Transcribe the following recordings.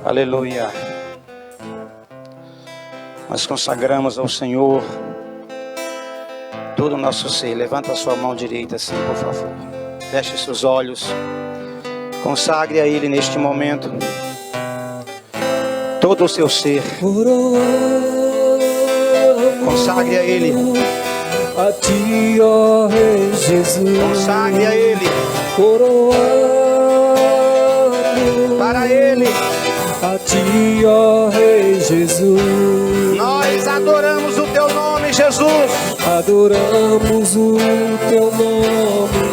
Aleluia. Nós consagramos ao Senhor todo o nosso ser. Levanta a sua mão direita assim, por favor. Feche seus olhos. Consagre a Ele neste momento todo o seu ser. Consagre a Ele. A ti, ó Rei Jesus. Consagre a Ele. Para Ele. A ti, ó Rei Jesus. Nós adoramos o Teu nome, Jesus. Adoramos o Teu nome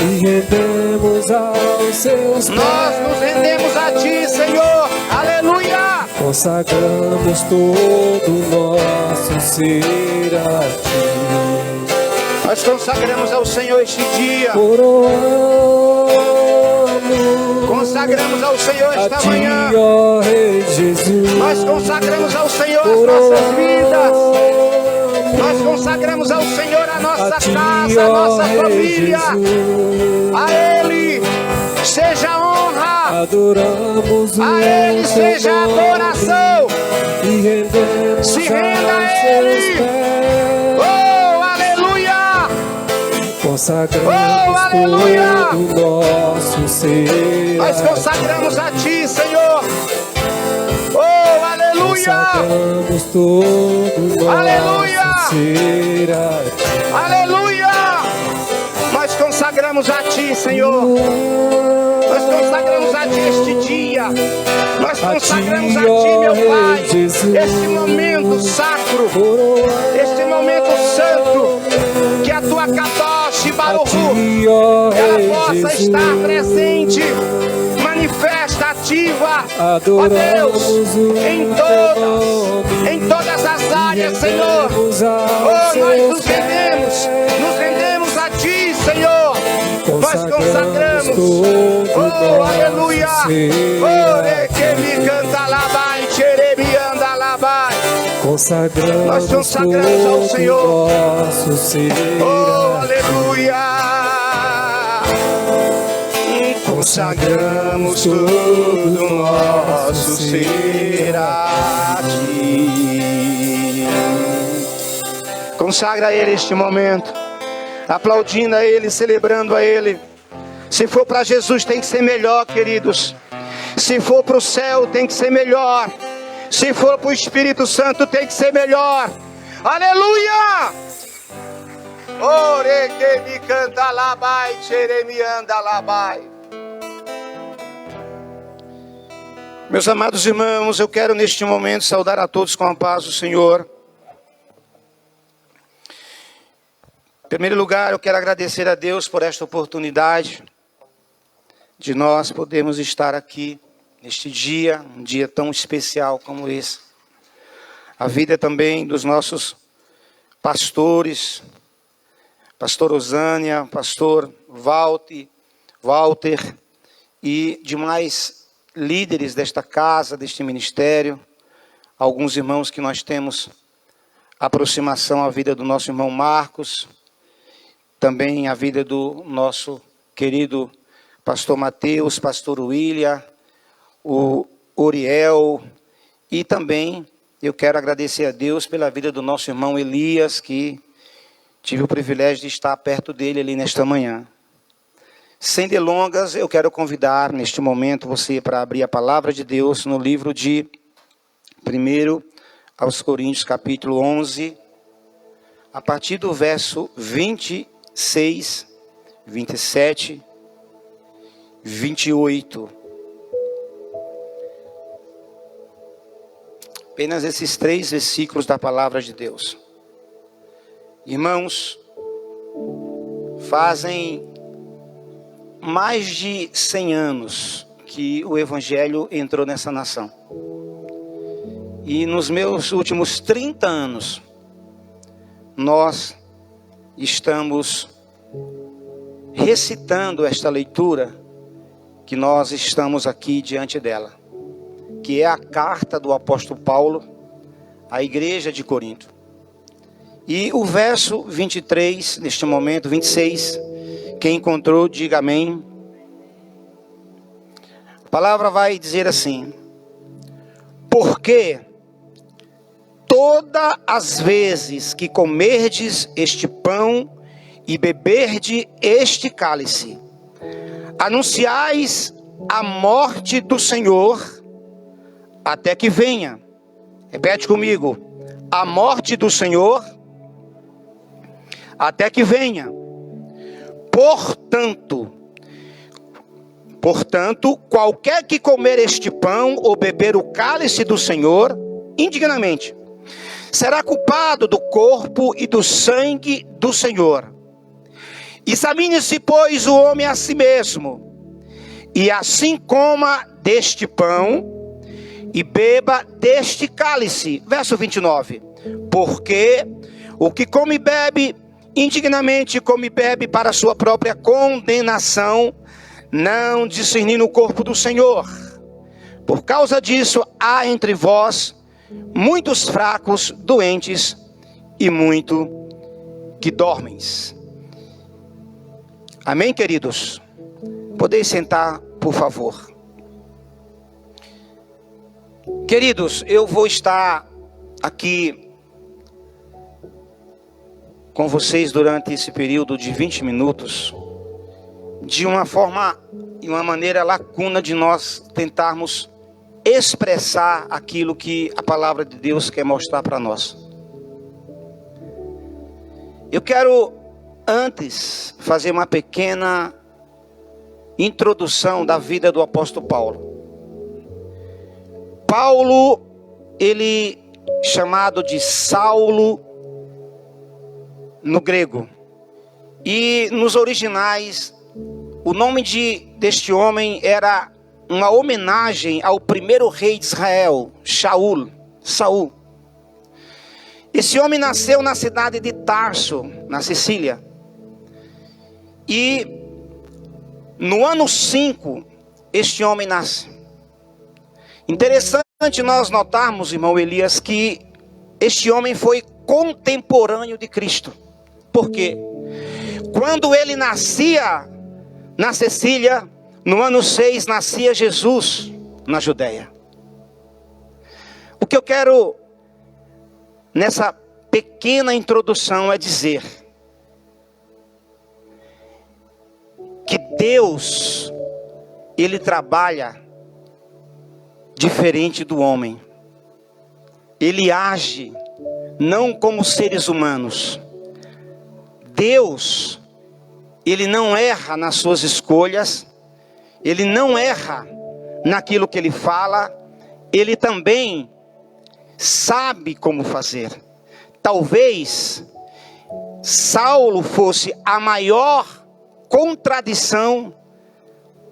e rendemos aos seus pés. Nós nos rendemos a Ti, Senhor. Aleluia. Consagramos todo o nosso ser a Ti. Nós consagramos ao Senhor este dia. Consagramos ao Senhor esta a ti, manhã. Ó Rei Jesus. Nós consagramos ao Senhor as nossas vidas. Nós consagramos ao Senhor a nossa casa, a nossa família. A Ele seja honra. Adoramos a Ele seja adoração. E rendemos se renda a Ele. Oh, aleluia. Consagramos todo o nosso ser. Nós consagramos a Ti, Senhor. Oh, aleluia. Consagramos todo o aleluia. Nosso ser a Ti. Aleluia. Nós consagramos a Ti, Senhor. Nós consagramos a Ti este dia. Nós consagramos a Ti, meu Pai, este momento sacro, este momento santo, que a Tua Kadosh Baruchu, ela possa estar presente, manifesta, ativa, ó Deus, em todas as áreas, Senhor. Oh, nós nos rendemos a Ti, Senhor. Nós consagramos, oh, aleluia. Oh, que me canta lá, vai, xeremi anda lá, vai. Nós consagramos ao Senhor. Oh, aleluia. Consagramos todo o nosso ser a Ti. Consagra a Ele este momento, aplaudindo a Ele, celebrando a Ele. Se for para Jesus tem que ser melhor, queridos. Se for para o céu tem que ser melhor. Se for para o Espírito Santo tem que ser melhor. Aleluia! Ore que me canta labai, xeremi anda labai. Meus amados irmãos, eu quero neste momento saudar a todos com a paz do Senhor. Em primeiro lugar, eu quero agradecer a Deus por esta oportunidade de nós podermos estar aqui neste dia, um dia tão especial como esse. A vida também dos nossos pastores, pastor Osânia, pastor Walter e demais líderes desta casa, deste ministério, alguns irmãos que nós temos aproximação à vida do nosso irmão Marcos, também a vida do nosso querido pastor Mateus, pastor William, o Oriel, e também eu quero agradecer a Deus pela vida do nosso irmão Elias, que tive o privilégio de estar perto dele ali nesta manhã. Sem delongas, eu quero convidar neste momento você para abrir a palavra de Deus no livro de 1 aos Coríntios, capítulo 11, a partir do verso 26, 27, 28. Apenas esses 3 versículos da palavra de Deus. Irmãos, fazem mais de 100 anos que o Evangelho entrou nessa nação. E nos meus últimos 30 anos, nós estamos recitando esta leitura que nós estamos aqui diante dela, que é a carta do apóstolo Paulo à igreja de Corinto. E o verso 23, neste momento, 26, quem encontrou, diga amém. A palavra vai dizer assim: Porque todas as vezes que comerdes este pão e beberdes este cálice, anunciais a morte do Senhor até que venha. Repete comigo: a morte do Senhor até que venha. Portanto, qualquer que comer este pão ou beber o cálice do Senhor indignamente, será culpado do corpo e do sangue do Senhor. Examine-se, pois, o homem a si mesmo, e assim coma deste pão e beba deste cálice. Verso 29. Porque o que come e bebe indignamente, come e bebe para sua própria condenação, não discernindo o corpo do Senhor. Por causa disso, há entre vós muitos fracos, doentes e muito que dormem. Amém, queridos? Podeis sentar, por favor. Queridos, eu vou estar aqui com vocês durante esse período de 20 minutos, de uma forma e uma maneira lacuna de nós tentarmos expressar aquilo que a palavra de Deus quer mostrar para nós. Eu quero antes fazer uma pequena introdução da vida do apóstolo Paulo. Paulo, ele chamado de Saulo no grego, e nos originais o nome deste homem era uma homenagem ao primeiro rei de Israel, Saul. Esse homem nasceu na cidade de Tarso, na Sicília. E no ano 5, este homem nasce. Interessante nós notarmos, irmão Elias, que este homem foi contemporâneo de Cristo. Por quê? Quando ele nascia na Sicília, no ano 6 nascia Jesus na Judeia. O que eu quero nessa pequena introdução é dizer que Deus, ele trabalha diferente do homem. Ele age não como seres humanos. Deus, ele não erra nas suas escolhas. Ele não erra naquilo que ele fala. Ele também sabe como fazer. Talvez Saulo fosse a maior contradição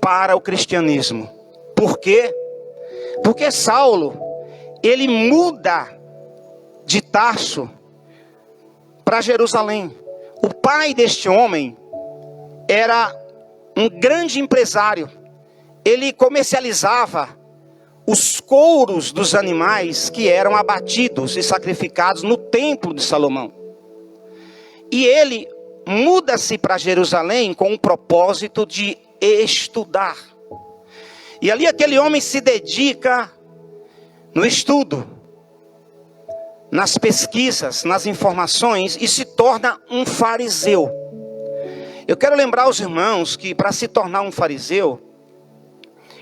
para o cristianismo. Por quê? Porque Saulo, ele muda de Tarso para Jerusalém. O pai deste homem era um grande empresário. Ele comercializava os couros dos animais que eram abatidos e sacrificados no templo de Salomão. E ele muda-se para Jerusalém com o propósito de estudar. E ali aquele homem se dedica no estudo, nas pesquisas, nas informações, e se torna um fariseu. Eu quero lembrar aos irmãos que para se tornar um fariseu,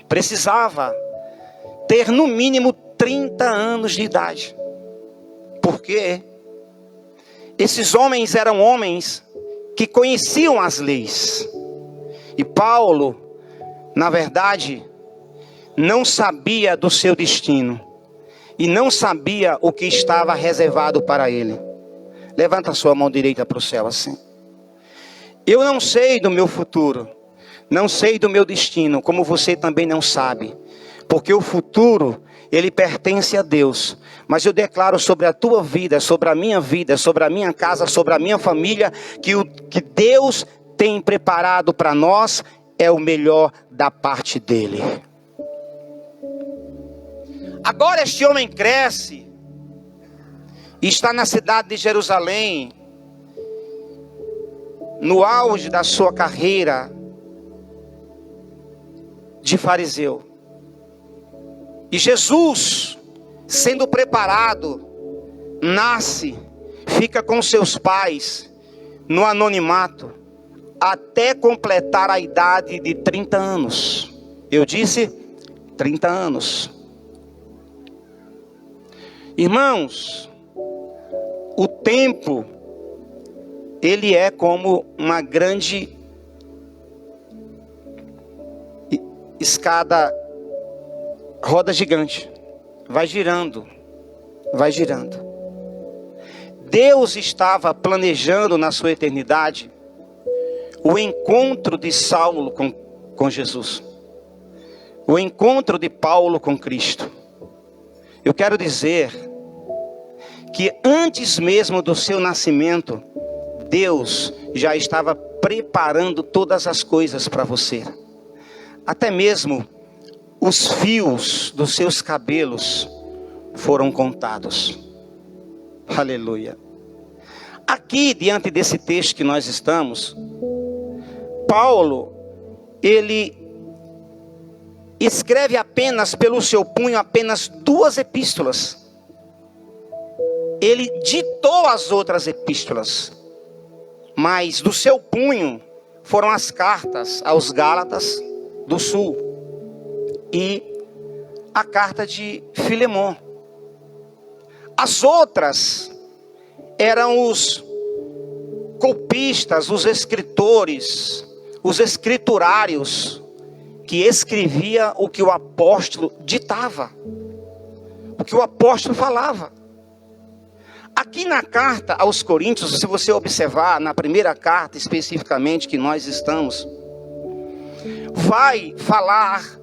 precisava ter no mínimo 30 anos de idade. Por quê? Esses homens eram homens que conheciam as leis. E Paulo, na verdade, não sabia do seu destino. E não sabia o que estava reservado para ele. Levanta a sua mão direita para o céu assim. Eu não sei do meu futuro. Não sei do meu destino, como você também não sabe. Porque o futuro, ele pertence a Deus. Mas eu declaro sobre a tua vida, sobre a minha vida, sobre a minha casa, sobre a minha família, que o que Deus tem preparado para nós é o melhor da parte dele. Agora este homem cresce e está na cidade de Jerusalém, no auge da sua carreira de fariseu. E Jesus sendo preparado, nasce, fica com seus pais no anonimato, até completar a idade de 30 anos. Eu disse 30 anos. Irmãos, o tempo, ele é como uma grande escada, roda gigante. Vai girando, vai girando. Deus estava planejando na sua eternidade o encontro de Saulo com Jesus. O encontro de Paulo com Cristo. Eu quero dizer que antes mesmo do seu nascimento, Deus já estava preparando todas as coisas para você. Até mesmo os fios dos seus cabelos foram contados. Aleluia. Aqui, diante desse texto que nós estamos, Paulo, ele escreve apenas pelo seu punho apenas 2 epístolas. Ele ditou as outras epístolas, mas do seu punho foram as cartas aos Gálatas do Sul e a carta de Filemon. As outras eram os copistas, os escritores, os escriturários, que escrevia o que o apóstolo ditava, o que o apóstolo falava. Aqui na carta aos Coríntios, se você observar, na primeira carta especificamente que nós estamos, vai falar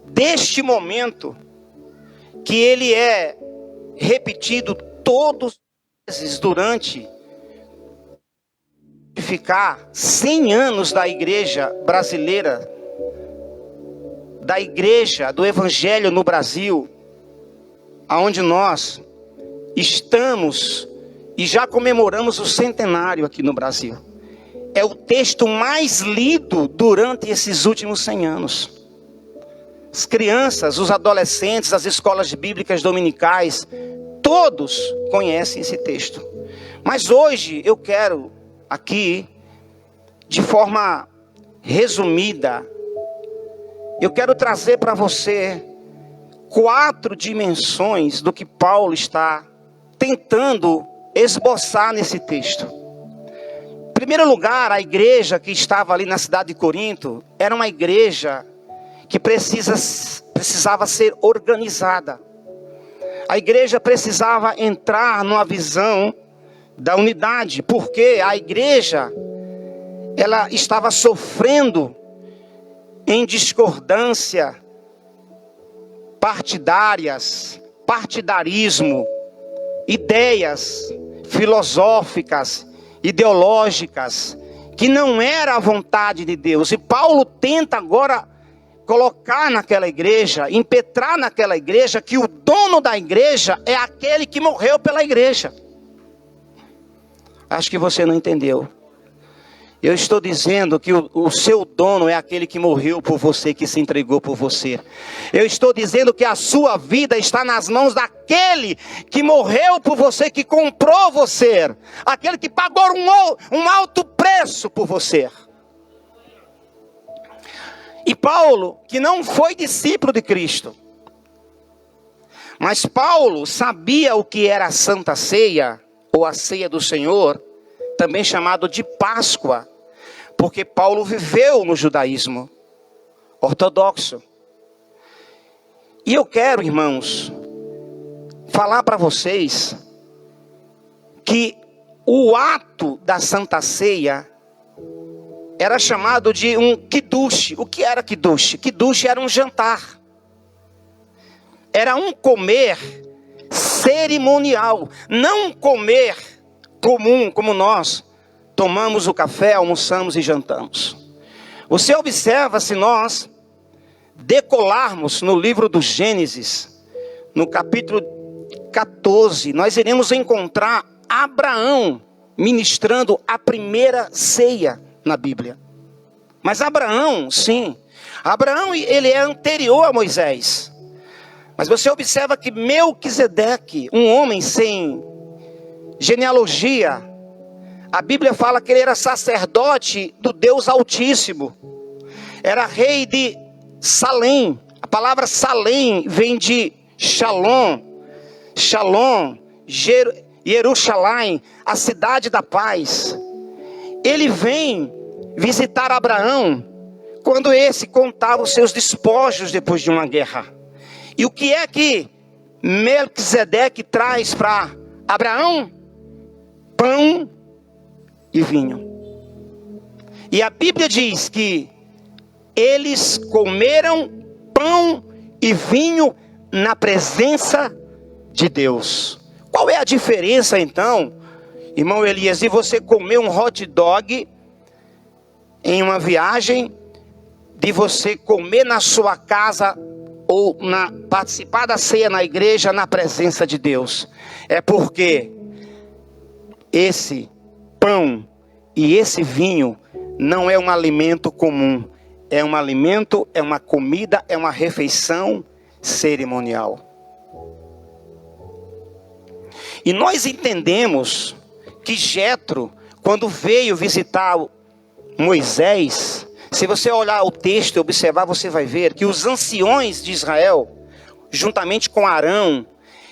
deste momento que ele é repetido todos os meses durante ficar 100 anos da igreja brasileira, da igreja, do evangelho no Brasil, aonde nós estamos e já comemoramos o centenário aqui no Brasil. É o texto mais lido durante esses últimos 100 anos. As crianças, os adolescentes, as escolas bíblicas dominicais, todos conhecem esse texto. Mas hoje eu quero aqui, de forma resumida, eu quero trazer para você 4 dimensões do que Paulo está tentando esboçar nesse texto. Em primeiro lugar, a igreja que estava ali na cidade de Corinto era uma igreja que precisava ser organizada. A igreja precisava entrar numa visão da unidade, porque a igreja ela estava sofrendo em discordância partidarismo, ideias filosóficas, ideológicas, que não era a vontade de Deus. E Paulo tenta agora colocar naquela igreja, impetrar naquela igreja, que o dono da igreja é aquele que morreu pela igreja. Acho que você não entendeu. Eu estou dizendo que o seu dono é aquele que morreu por você, que se entregou por você. Eu estou dizendo que a sua vida está nas mãos daquele que morreu por você, que comprou você. Aquele que pagou um alto preço por você. E Paulo, que não foi discípulo de Cristo, mas Paulo sabia o que era a Santa Ceia, ou a ceia do Senhor, também chamado de Páscoa, porque Paulo viveu no judaísmo ortodoxo. E eu quero, irmãos, falar para vocês que o ato da Santa Ceia era chamado de um kiddush. O que era kiddush? Kiddush era um jantar. Era um comer cerimonial, não um comer comum, como nós tomamos o café, almoçamos e jantamos. Você observa, se nós decolarmos no livro do Gênesis, no capítulo 14, nós iremos encontrar Abraão ministrando a primeira ceia na Bíblia. Mas Abraão, sim, Abraão ele é anterior a Moisés. Mas você observa que Melquisedeque, um homem sem genealogia, a Bíblia fala que ele era sacerdote do Deus Altíssimo. Era rei de Salém. A palavra Salém vem de Shalom. Shalom, Jerusalém, a cidade da paz. Ele vem visitar Abraão quando esse contava os seus despojos depois de uma guerra. E o que é que Melquisedeque traz para Abraão? Pão e vinho. E a Bíblia diz que eles comeram pão e vinho na presença de Deus. Qual é a diferença então, irmão Elias, de você comer um hot dog em uma viagem, de você comer na sua casa ou participar da ceia na igreja na presença de Deus? É porque esse pão e esse vinho não é um alimento comum. É um alimento, é uma comida, é uma refeição cerimonial. E nós entendemos que Jetro, quando veio visitar Moisés, se você olhar o texto e observar, você vai ver que os anciões de Israel, juntamente com Arão,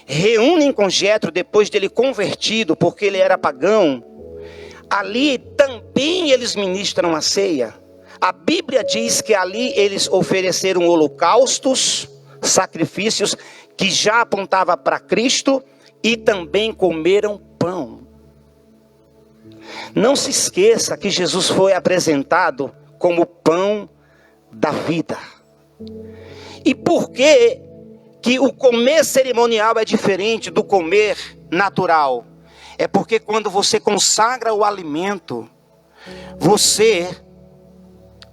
reúnem com Jetro depois dele convertido, porque ele era pagão. Ali também eles ministram a ceia. A Bíblia diz que ali eles ofereceram holocaustos, sacrifícios que já apontavam para Cristo, e também comeram pão. Não se esqueça que Jesus foi apresentado como pão da vida. E por que o comer cerimonial é diferente do comer natural? É porque quando você consagra o alimento, você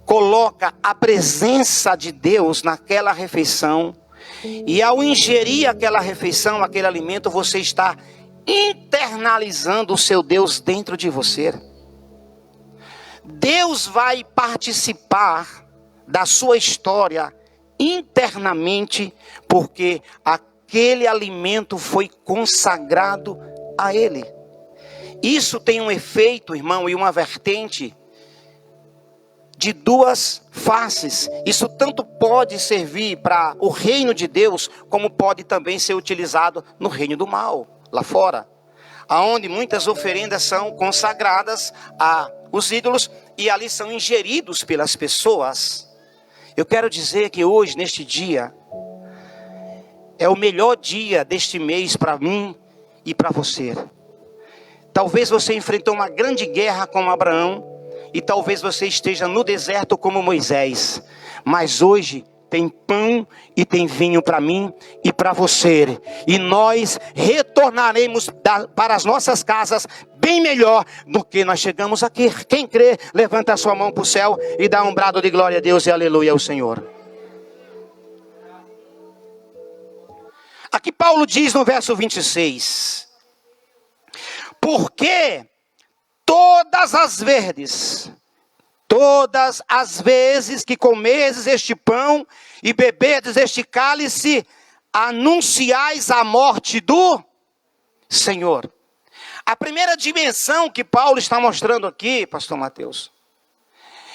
coloca a presença de Deus naquela refeição. E ao ingerir aquela refeição, aquele alimento, você está internalizando o seu Deus dentro de você. Deus vai participar da sua história internamente, porque aquele alimento foi consagrado a Ele. Isso tem um efeito, irmão, e uma vertente de duas faces. Isso tanto pode servir para o reino de Deus, como pode também ser utilizado no reino do mal, lá fora, aonde muitas oferendas são consagradas aos ídolos e ali são ingeridos pelas pessoas. Eu quero dizer que hoje, neste dia, é o melhor dia deste mês para mim e para você. Talvez você enfrentou uma grande guerra como Abraão, e talvez você esteja no deserto como Moisés. Mas hoje tem pão e tem vinho para mim e para você. E nós retornaremos para as nossas casas bem melhor do que nós chegamos aqui. Quem crê, levanta a sua mão para o céu e dá um brado de glória a Deus e aleluia ao Senhor. Aqui Paulo diz no verso 26. Porque todas as vezes que comedes este pão e bebedes este cálice, anunciais a morte do Senhor. A primeira dimensão que Paulo está mostrando aqui, pastor Mateus,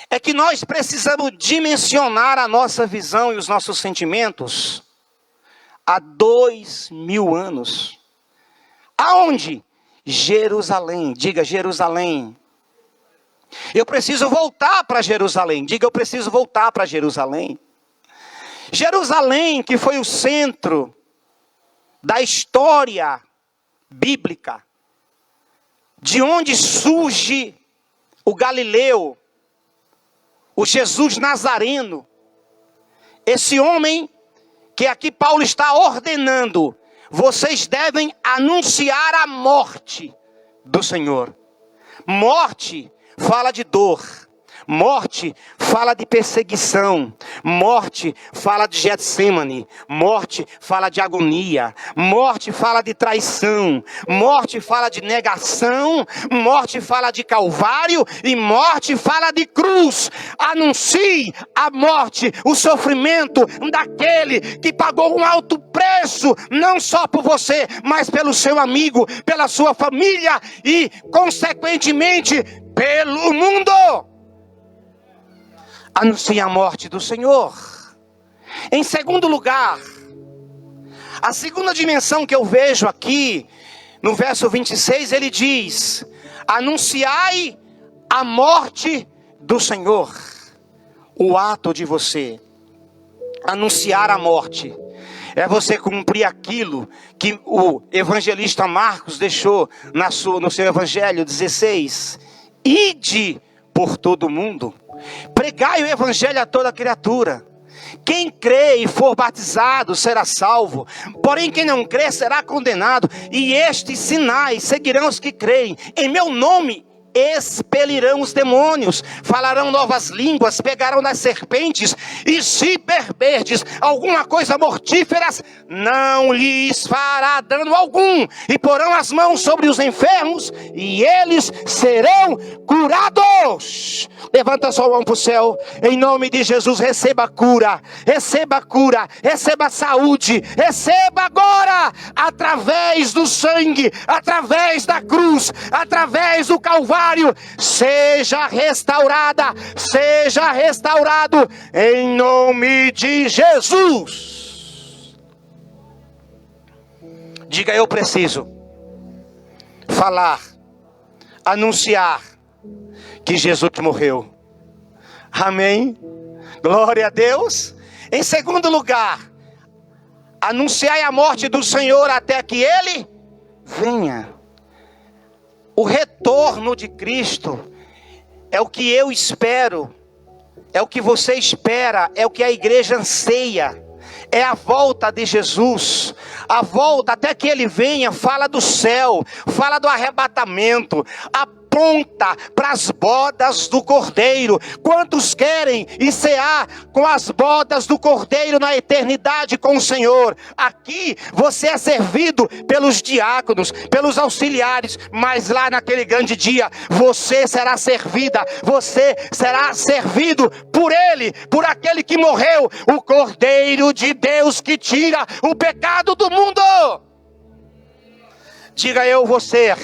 é que nós precisamos dimensionar a nossa visão e os nossos sentimentos há 2000 anos. Aonde? Jerusalém. Diga Jerusalém. Eu preciso voltar para Jerusalém. Diga, eu preciso voltar para Jerusalém. Jerusalém, que foi o centro da história bíblica, de onde surge o Galileu, o Jesus Nazareno, esse homem que aqui Paulo está ordenando, vocês devem anunciar a morte do Senhor. Morte fala de dor. Morte fala de perseguição. Morte fala de Getsemane. Morte fala de agonia. Morte fala de traição. Morte fala de negação. Morte fala de calvário. E morte fala de cruz. Anuncie a morte, o sofrimento daquele que pagou um alto preço, não só por você, mas pelo seu amigo, pela sua família e, consequentemente, pelo mundo. Anuncie a morte do Senhor. Em segundo lugar, a segunda dimensão que eu vejo aqui, no verso 26, ele diz: anunciai a morte do Senhor. O ato de você anunciar a morte é você cumprir aquilo que o evangelista Marcos deixou no seu evangelho 16. Ide por todo o mundo, pregai o evangelho a toda criatura. Quem crê e for batizado será salvo, porém quem não crê será condenado. E estes sinais seguirão os que creem. Em meu nome expelirão os demônios, falarão novas línguas, pegarão nas serpentes, e se beberdes alguma coisa mortífera, não lhes fará dano algum, e porão as mãos sobre os enfermos, e eles serão curados. Levanta sua mão para o céu, em nome de Jesus. Receba cura, receba saúde, receba agora, através do sangue, através da cruz, através do Calvário. Seja restaurada, seja restaurado, em nome de Jesus. Diga: eu preciso falar, anunciar que Jesus morreu. Amém? Glória a Deus. Em segundo lugar, anunciai a morte do Senhor até que Ele venha. O retorno de Cristo é o que eu espero, é o que você espera, é o que a igreja anseia. É a volta de Jesus, a volta até que Ele venha. Fala do céu, fala do arrebatamento, aponta para as bodas do Cordeiro. Quantos querem encear com as bodas do Cordeiro na eternidade com o Senhor? Aqui você é servido pelos diáconos, pelos auxiliares, mas lá naquele grande dia você será servida, você será servido por Ele, por aquele que morreu, o Cordeiro de Deus que tira o pecado do mundo. Diga: eu vou ser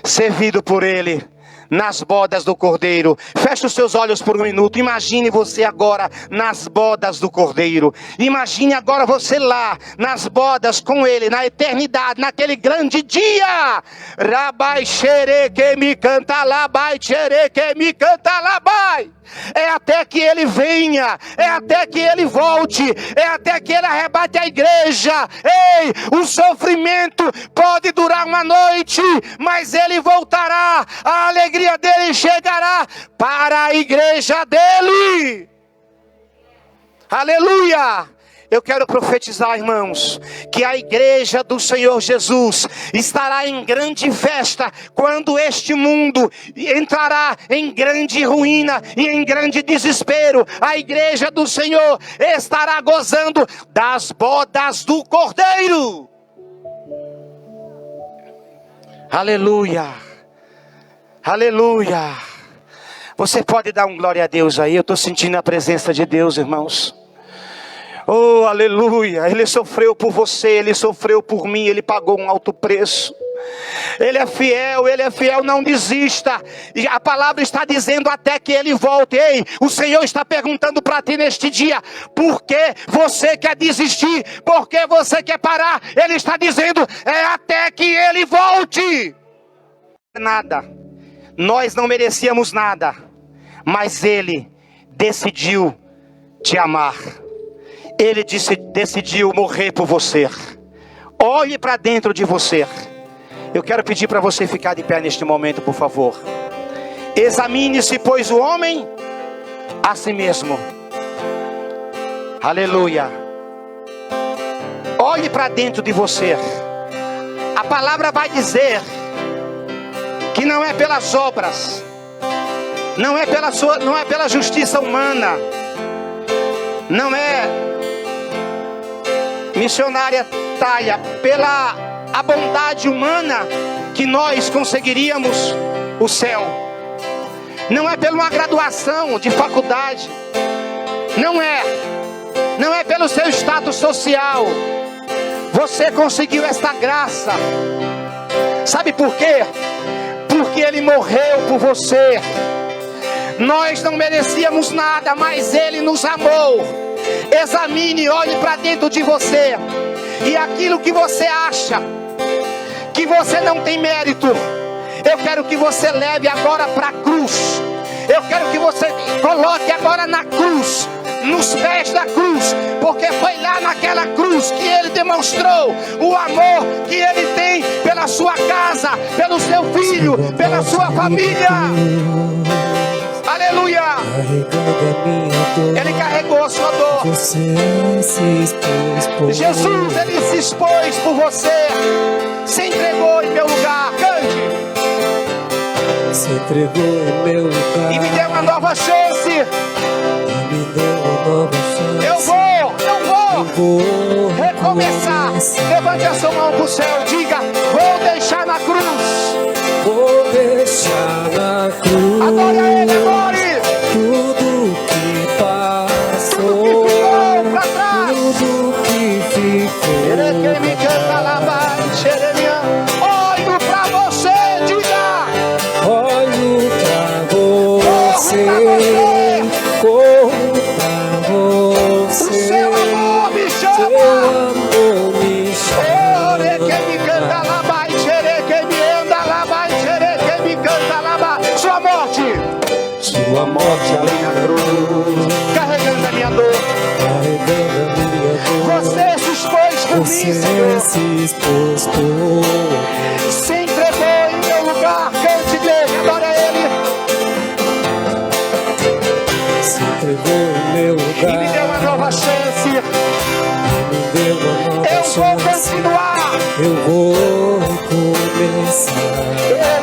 servido por Ele nas bodas do Cordeiro. Feche os seus olhos por um minuto. Imagine você agora nas bodas do Cordeiro. Imagine agora você lá nas bodas com Ele, na eternidade, naquele grande dia. Rabai xere que me canta labai, xere que me canta labai. É até que Ele venha, é até que Ele volte, é até que Ele arrebate a igreja. Ei, o sofrimento pode durar uma noite, mas Ele voltará, a alegria dele chegará para a igreja dele. Aleluia! Eu quero profetizar, irmãos, que a igreja do Senhor Jesus estará em grande festa quando este mundo entrará em grande ruína e em grande desespero. A igreja do Senhor estará gozando das bodas do Cordeiro. Aleluia! Aleluia! Você pode dar um glória a Deus aí? Eu estou sentindo a presença de Deus, irmãos. Oh, aleluia! Ele sofreu por você, Ele sofreu por mim, Ele pagou um alto preço. Ele é fiel, não desista. E a palavra está dizendo até que Ele volte. Ei, o Senhor está perguntando para ti neste dia: por que você quer desistir? Por que você quer parar? Ele está dizendo: é até que Ele volte. Nada, nós não merecíamos nada, mas Ele decidiu te amar. Ele decidiu morrer por você. Olhe para dentro de você. Eu quero pedir para você ficar de pé neste momento, por favor. Examine-se, pois, o homem a si mesmo. Aleluia. Olhe para dentro de você. A palavra vai dizer que não é pelas obras, Não é pela justiça humana. Não é, missionária Taia, pela a bondade humana que nós conseguiríamos o céu. Não é pela uma graduação de faculdade. Não é pelo seu status social. Você conseguiu esta graça. Sabe por quê? Porque Ele morreu por você. Nós não merecíamos nada, mas Ele nos amou. Examine, olhe para dentro de você. E aquilo que você acha que você não tem mérito, eu quero que você leve agora para a cruz. Eu quero que você coloque agora na cruz, nos pés da cruz, porque foi lá naquela cruz que Ele demonstrou o amor que Ele tem pela sua casa, pelo seu filho, pela sua família. Aleluia! Ele carregou a sua dor. Jesus, Ele se expôs por você. Se entregou em meu lugar. Cante. Se entregou em meu lugar E me deu uma nova chance. e me deu uma nova chance. Eu vou recomeçar. Levante a sua mão para o céu. Diga: vou deixar na cruz. Vou deixar na cruz. Adore a Ele, adore. Tudo que passou, Tudo que ficou para trás. tudo que ficou. Ele que me canta lá vai, xeremia. Olho para você, diga: Olho pra você, corro corro pra o você. seu amor me Seu chama. amor me chama. Ore que me canta lá vai, xere que me anda lá vai, xere que me canta lá vai. Sua morte, Sua morte além da cruz, carregando a minha dor. carregando a minha dor. Você se expôs por mim, Você Senhor. se expôs por Se entregou em meu lugar. Cante dele, adora Ele. se entregou em meu E me deu lugar, uma nova chance. me deu uma nova Eu vou chance. continuar. Eu vou recomeçar.